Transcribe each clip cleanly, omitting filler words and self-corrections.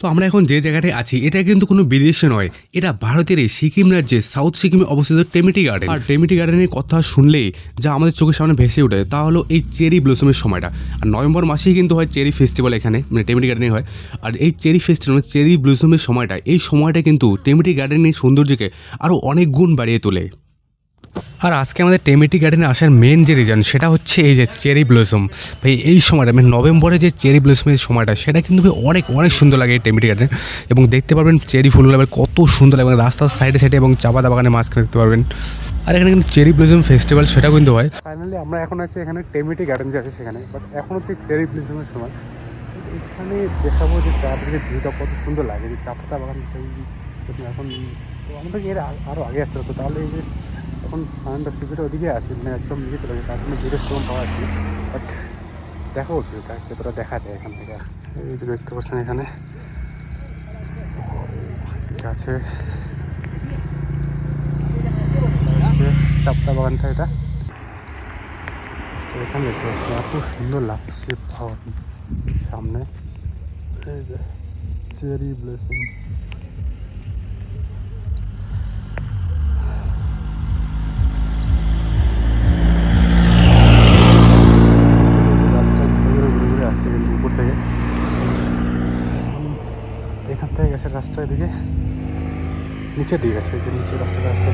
তো আমরা এখন যে জায়গাটায় আছি এটা কিন্তু কোনো বিদেশে নয়, এটা ভারতের এই সিকিম রাজ্যে সাউথ সিকিমে অবস্থিত টেমিটি গার্ডেন। আর টেমিটি গার্ডেনের কথা শুনলেই যা আমাদের চোখের সামনে ভেসে ওঠে তা হলো এই চেরি ব্লসমের সময়টা। আর নভেম্বর মাসেই কিন্তু হয় চেরি ফেস্টিভ্যাল এখানে, মানে টেমিটি গার্ডেনে হয়। আর এই চেরি ফেস্টিভ্যাল মানে চেরি ব্লসমের সময়টা, এই সময়টা কিন্তু টেমিটি গার্ডেনের সৌন্দর্যকে আরও অনেক গুণ বাড়িয়ে তোলে। আর আজকে আমাদের টেমিটি গার্ডেনে আসার মেন যে রিজন সেটা হচ্ছে এই যে চেরি ব্লসম। ভাই এই সময়টা মানে নভেম্বরে যে চেরি ব্লসমের সময়টা সেটা কিন্তু অনেক অনেক সুন্দর লাগে এই টেমিটি গার্ডেনে। এবং দেখতে পারবেন চেরি ফুলগুলো কত সুন্দর লাগে, মানে রাস্তার সাইডে সাইডে এবং চা পাতা বাগানের মাঝখানে দেখতে পারবেন। আর এখানে কিন্তু চেরি ব্লসম ফেস্টিভ্যাল সেটাও কিন্তু হয়। ফাইনালি আমরা এখন আছি এখানে টেমিটি গার্ডেন যে আছে সেখানে, বাট এখন হচ্ছে চেরি ব্লসমের সময়। এখানে দেখাবো যে চারদিকে ভিউটা কত সুন্দর লাগে, যে চা পাতা বাগান এখন। তো আমাদের এর আরও আগে আসতে হতো, তাহলে এই যে এখন সানটা সিপিটা ওদিকে আছে, মানে একদম নিচে চলে গেছে, তার জন্য ভিড়ের শ্রম পাওয়া যাচ্ছে। বাট দেখা হচ্ছে ওটা যতটা দেখা যায় এখান থেকে। এই যে দেখতে পাচ্ছেন এখানে আছে চাপটা বাগানটা, এটা এখানে দেখতে পাচ্ছি এত সুন্দর লাগছে সামনে। এই যে চেরি ব্লসম, এখান থেকে গেছে রাস্তার দিকে, নিচের দিকে গেছে, যে নিচের রাস্তাটা আছে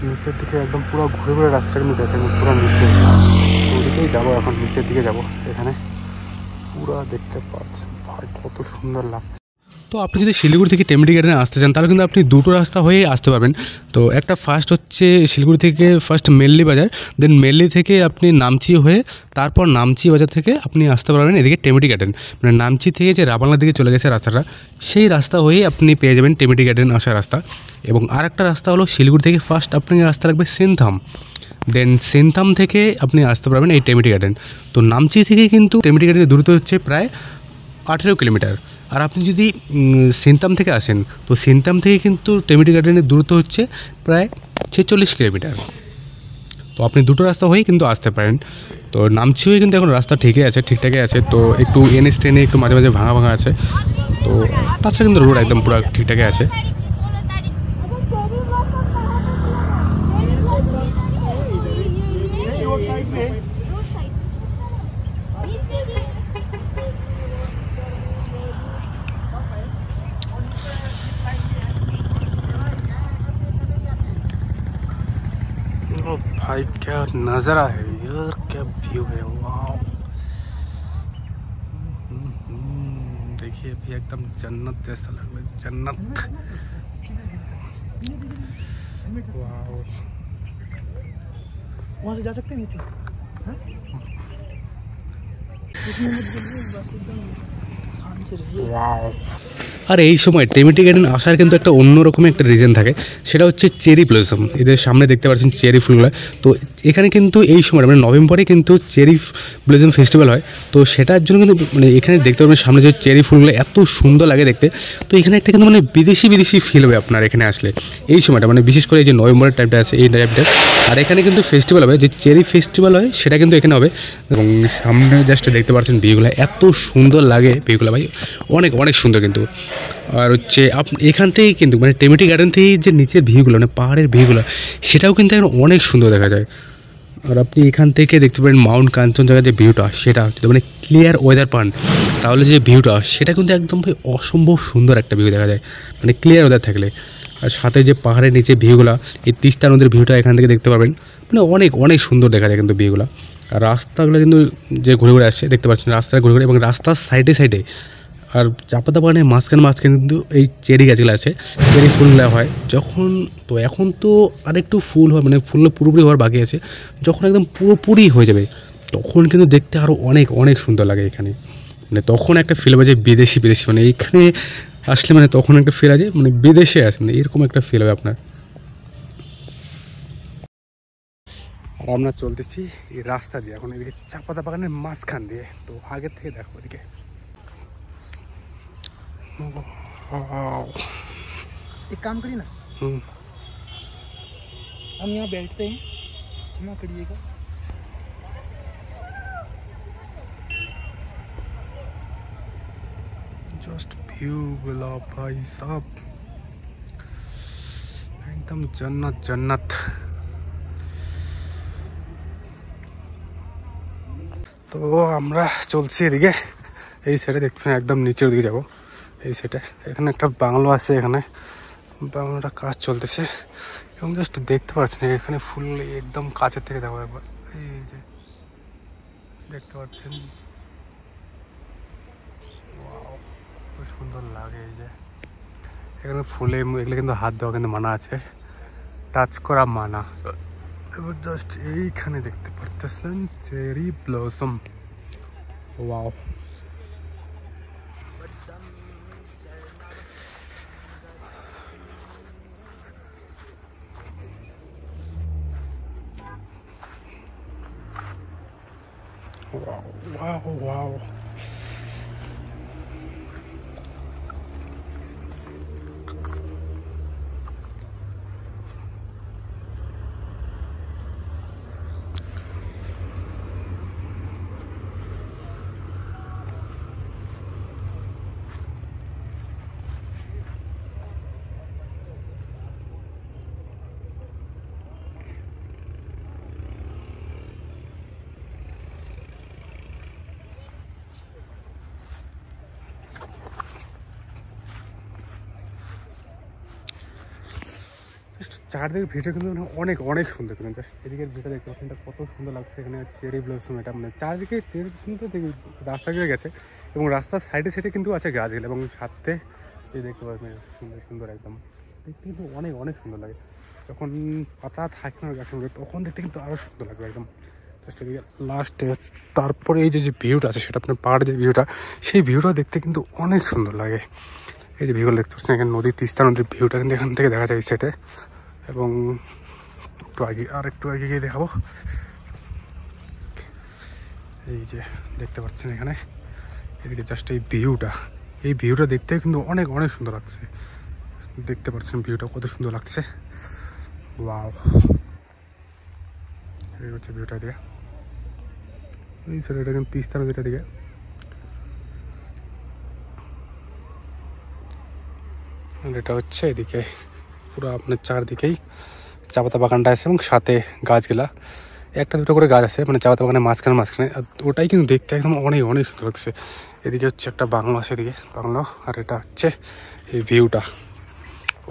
নিচের দিকে একদম পুরো ঘুরে ঘুরে রাস্তাটা কিন্তু গেছে পুরো নিচে। ওদিকেই যাবো এখন, নিচের দিকে যাবো। এখানে পুরো দেখতে পাচ্ছি ভাই কত সুন্দর লাগছে। তো আপনি যদি শিলিগুড়ি থেকে টেমিটি গার্ডেনে আসতে চান তাহলে কিন্তু আপনি দুটো রাস্তা হয়ে আসতে পারবেন। তো একটা ফার্স্ট হচ্ছে শিলিগুড়ি থেকে ফার্স্ট মেল্লি বাজার, দেন মেল্লি থেকে আপনি নামচি হয়ে তারপর নামচি বাজার থেকে আপনি আসতে পারবেন এদিকে টেমিটি গার্ডেন। মানে নামচি থেকে যে রাবাংলার দিকে চলে গেছে রাস্তাটা, সেই রাস্তা হয়েই আপনি পেয়ে যাবেন টেমিটি গার্ডেন আসার রাস্তা। এবং আর একটা রাস্তা হলো শিলিগুড়ি থেকে ফার্স্ট আপনাকে রাস্তা লাগবে সিনথাম, দেন সিনথাম থেকে আপনি আসতে পারবেন এই টেমিটি গার্ডেন। তো নামচি থেকে কিন্তু টেমিটি গার্ডেনের দূরত্ব হচ্ছে প্রায় 18 কিলোমিটার। আর আপনি যদি সিনথাম থেকে আসেন তো সিনথাম থেকে কিন্তু টেমিটি গার্ডেনের দূরত্ব হচ্ছে প্রায় 46 কিলোমিটার। তো আপনি দুটো রাস্তা হয়েই কিন্তু আসতে পারেন। তো নামচি হয়ে কিন্তু এখন রাস্তা ঠিকঠাকই আছে। তো একটু এনএস ট্রেনে একটু মাঝে মাঝে ভাঙা ভাঙা আছে, তো তাছাড়া কিন্তু রোড একদম পুরো ঠিকঠাকই আছে। भाई क्या नज़ारा है यार, क्या व्यू है, वाह। देखिए अभी एकदम जन्नत जैसा लग रहा है, जन्नत। वाह, वहाँ से जा सकते हैं नीचे। আর এই সময় টেমিটি গার্ডেন আসার কিন্তু একটা অন্যরকম একটা রিজন থাকে, সেটা হচ্ছে চেরি ব্লসম। এদের সামনে দেখতে পাচ্ছেন চেরি ফুলগুলো। তো এখানে কিন্তু এই সময় মানে নভেম্বরে কিন্তু চেরি ব্লসম ফেস্টিভ্যাল হয়। তো সেটার জন্য কিন্তু মানে এখানে দেখতে পাবেন সামনে যে চেরি ফুলগুলো এত সুন্দর লাগে দেখতে। তো এখানে একটা কিন্তু মানে বিদেশি ফিল হবে আপনার এখানে আসলে এই সময়টা, মানে বিশেষ করে এই যে নভেম্বরের টাইমটা আছে এই টাইমটা। আর এখানে কিন্তু ফেস্টিভ্যাল হবে, যে চেরি ফেস্টিভ্যাল হয় সেটা কিন্তু এখানে হবে। এবং সামনে জাস্ট দেখতে পাচ্ছেন ভিউগুলো এত সুন্দর লাগে, ভিউগুলো ভাই অনেক অনেক সুন্দর কিন্তু। আর হচ্ছে এখান থেকেই কিন্তু মানে টেমিটি গার্ডেন থেকেই যে নিচের ভিউগুলো মানে পাহাড়ের ভিউগুলো সেটাও কিন্তু এখন অনেক সুন্দর দেখা যায়। আর আপনি এখান থেকে দেখতে পারেন মাউন্ট কাঞ্চনজঙ্ঘার যে ভিউটা সেটা যদি মানে ক্লিয়ার ওয়েদার পান তাহলে যে ভিউটা সেটা কিন্তু একদম ভাই অসম্ভব সুন্দর একটা ভিউ দেখা যায়, মানে ক্লিয়ার ওয়েদার থাকলে। আর সাথে যে পাহাড়ের নিচে ভিউগুলো, এই তিস্তা নদীর ভিউটা এখান থেকে দেখতে পারবেন, মানে অনেক অনেক সুন্দর দেখা যায় কিন্তু ভিউগুলো। আর রাস্তাগুলো কিন্তু যে ঘুরে ঘুরে আসছে দেখতে পাচ্ছেন, রাস্তায় ঘুরে ঘুরে এবং রাস্তার সাইডে সাইডে আর চা পাতা বাগানের মাঝখানে কিন্তু এই চেরি গাছগুলো আছে, চেরি ফুলগুলো হয় যখন। তো এখন তো আরেকটু ফুল হয়, মানে ফুলগুলো পুরোপুরি হওয়ার বাকি আছে। যখন একদম পুরোপুরি হয়ে যাবে তখন কিন্তু দেখতে আরও অনেক অনেক সুন্দর লাগে এখানে। মানে তখন একটা ফিল হবে যে বিদেশি মানে এইখানে আসলে মানে তখন একটা ফিল আছে মানে বিদেশে আছে, মানে এরকম একটা ফিল হবে আপনার। আর আমরা চলতেছি এই রাস্তা দিয়ে এখন এদিকে চা পাতা বাগানের মাঝখান দিয়ে। তো আগের থেকে দেখো এদিকে एक काम करिए ना, हम यहाँ बैठते हैं, क्षमा करिएगा। জাস্ট ভিউ গুলো ভাই সাব, একদম জান্নাত জান্নাত। তো আমরা চলছি এদিকে, এই সাইডে দেখবেন একদম নিচের দিকে যাব। এই সাইডে এখানে একটা বাংলো আছে, এখানে বাংলোটা কাজ চলতেছে এবং জাস্ট দেখতে পাচ্ছেন এখানে ফুল একদম কাছের থেকে দেখো একবার, এই যে দেখতে পাচ্ছেন, খুব সুন্দর লাগে। এই যে এখানে ফুলে এগুলো কিন্তু হাত দেওয়া কিন্তু মানা আছে, টাচ করা মানা। এবার জাস্ট এইখানে দেখতে পারতেছেন cherry blossom, wow. Wow, wow, wow. চারদিকে ভিডিও কিন্তু অনেক অনেক সুন্দর, কিন্তু জাস্ট এদিকের ভিডিও দেখতে পাচ্ছেন এটা কত সুন্দর লাগছে। এখানে চেরি ব্লসম, এটা মানে চারদিকে চেরি কিন্তু রাস্তা দিয়ে গেছে এবং রাস্তার সাইডে সাইডে কিন্তু আছে গাছগুলো এবং সাথে এই দেখতে পাচ্ছেন সুন্দর সুন্দর একদম দেখতে কিন্তু অনেক অনেক সুন্দর লাগে। যখন পাতা থাকে না গাছের মধ্যে তখন দেখতে কিন্তু আরও সুন্দর লাগবে একদম। জাস্ট এদিকে লাস্টে তারপরে এই যে ভিউটা আছে সেটা আপনার পাহাড়ের যে ভিউটা, সেই ভিউটা দেখতে কিন্তু অনেক সুন্দর লাগে। এই যে ভিউগুলো দেখতে পাচ্ছেন এখানে নদী, তিস্তা নদীর ভিউটা কিন্তু এখান থেকে দেখা যায় সেটে। এবং একটু আগে আর একটু আগে গিয়ে দেখাবো, এই যে দেখতে পাচ্ছেন এখানে এদিকে জাস্ট এই ভিউটা দেখতে কিন্তু অনেক অনেক সুন্দর লাগছে। দেখতে পাচ্ছেন ভিউটা কত সুন্দর লাগছে, ওয়াও। এই হচ্ছে ভিউটা দিয়ে, এই সাইড এটা কিন্তু তিস্তা নদীটা দিকে। এটা হচ্ছে এদিকে পুরো আপনার চারদিকেই চা পাতা বাগানটা আছে এবং সাথে গাছগুলা, একটা দুটো করে গাছ আছে মানে চা পাতা বাগানের মাঝখানে। ওটাই কিন্তু দেখতে একদম অনেক অনেক সুন্দর লাগছে। এদিকে হচ্ছে একটা বাংলো আছে, এদিকে বাংলো, আর এটা হচ্ছে এই ভিউটা।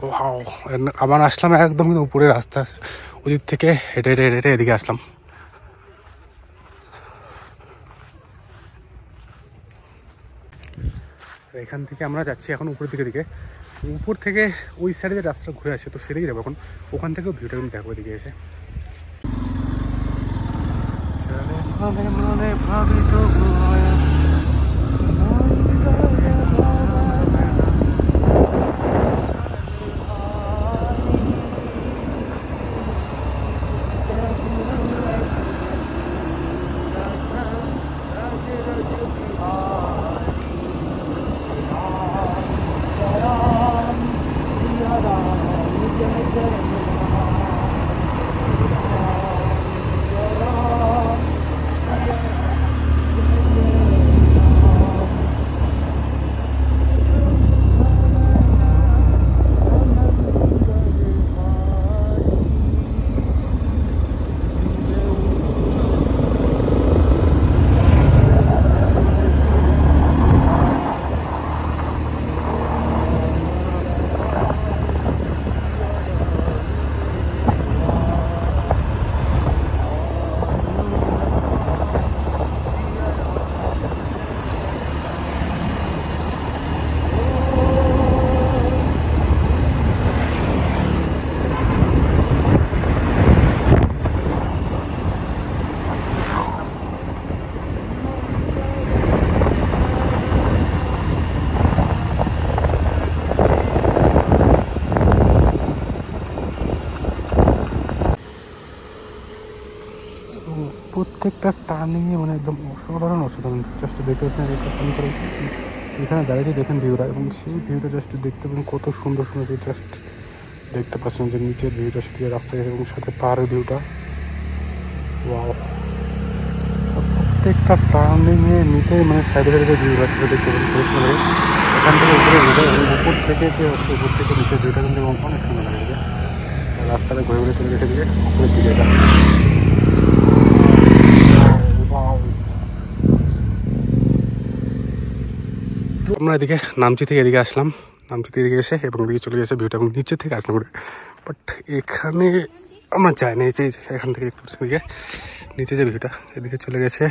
ও হাও, আবার আসলাম একদম কিন্তু উপরে রাস্তা আছে, ওদিক থেকে হেঁটে হেঁটে হেঁটে এদিকে আসলাম। এখান থেকে আমরা যাচ্ছি এখন উপরের দিকে উপর থেকে ওই সাইডে যে রাস্তাটা ঘুরে আসে, তো সেদিকে যাবো এখন। ওখান থেকেও ভিউটা কিন্তু দেখবো এদিকে এসে। প্রত্যেকটা টার্নিংয়ে মানে একদম অসাধারণ জাস্ট দেখতে পাচ্ছেন এখানে দাঁড়িয়ে দেখেন ভিউটা, এবং সেই ভিউটা জাস্ট দেখতে পাবেন কত সুন্দর সুন্দর জাস্ট দেখতে পাচ্ছেন যে নিচের ভিউটা, সেদিকে রাস্তা গেছে এবং সাথে পাহাড়ের ভিউটা, ওয়াও। প্রত্যেকটা টার্নিংয়ে নিতে মানে সাইডে সাইডে ভিউ আছে দেখতে পাবেন, এখান থেকে উপরে উঠে উপর থেকে যে উপর থেকে নিচে দুইটা কিন্তু অনেক সুন্দর লাগে। রাস্তাটা ঘুরে ঘুরে চলে গেছে দিকে উপরের দিকে এটা আমরা এদিকে নামচি থেকে এদিকে আসলাম, নামচি থেকে এদিকে এসে এবং এদিকে চলে গেছে ভিউটা এবং নিচে থেকে আসলাম করে। বাট এখানে আমরা যাই না, এই যে এখান থেকে একটু দিকে নিচে যে ভিউটা এদিকে চলে গেছে।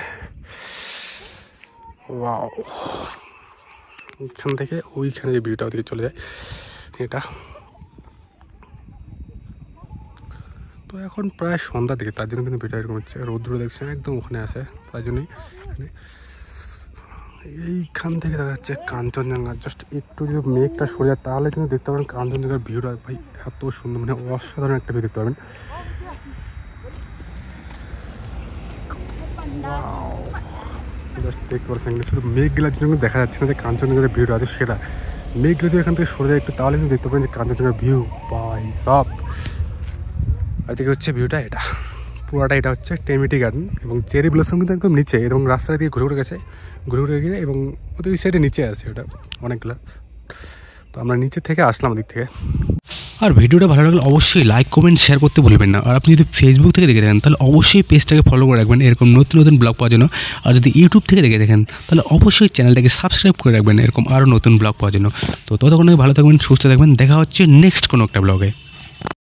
ওয়াও, এখান থেকে ওইখানে যে ভিউটা ওদিকে চলে যায় এটা। তো এখন প্রায় সন্ধ্যার দিকে, তার জন্য কিন্তু ভিউটা এরকম হচ্ছে। রৌদ্র দেখছেন একদম ওখানে আসে, তার জন্যই এইখান থেকে দেখা যাচ্ছে কাঞ্চনজঙ্ঘা। জাস্ট একটু যদি মেঘটা সরে যায় তাহলে কিন্তু দেখতে পাবেন কাঞ্চনজঙ্ঘার ভিউটা ভাই এত সুন্দর, মানে অসাধারণ একটা ভিউ দেখতে পাবেন। জাস্ট দেখতে পাচ্ছেন শুধু মেঘগুলোর জন্য দেখা যাচ্ছে না যে কাঞ্চনজঙ্ঘার ভিউটা আছে সেটা। মেঘগুলো যদি এখান থেকে সরে যায় একটু তাহলে কিন্তু দেখতে পাবেন যে কাঞ্চনজঙ্ঘার ভিউ বাই সব। এদিকে হচ্ছে ভিউটা এটা পুরোটা, এটা হচ্ছে টেমিটি গার্ডেন এবং চেরি ব্লসম কিন্তু একদম নিচে এবং রাস্তার দিকে ঘুরে ঘুরে গেছে, ঘুরে ঘুরে গিয়ে এবং ওদের ওই সাইডে নিচে আছে ওটা অনেকগুলো। তো আমরা নিচে থেকে আসলাম ওদিক থেকে। আর ভিডিওটা ভালো লাগলে অবশ্যই লাইক কমেন্ট শেয়ার করতে ভুলবেন না। আর আপনি যদি ফেসবুক থেকে দেখে থাকেন তাহলে অবশ্যই পেজটাকে ফলো করে রাখবেন এরকম নতুন নতুন ব্লগ পাওয়ার জন্য। আর যদি ইউটিউব থেকে দেখে দেখেন তাহলে অবশ্যই চ্যানেলটাকে সাবস্ক্রাইব করে রাখবেন এরকম আরও নতুন ব্লগ পাওয়ার জন্য। তো ততক্ষণ ভালো থাকবেন, সুস্থ থাকবেন, দেখা হচ্ছে নেক্সট কোনো একটা ব্লগে।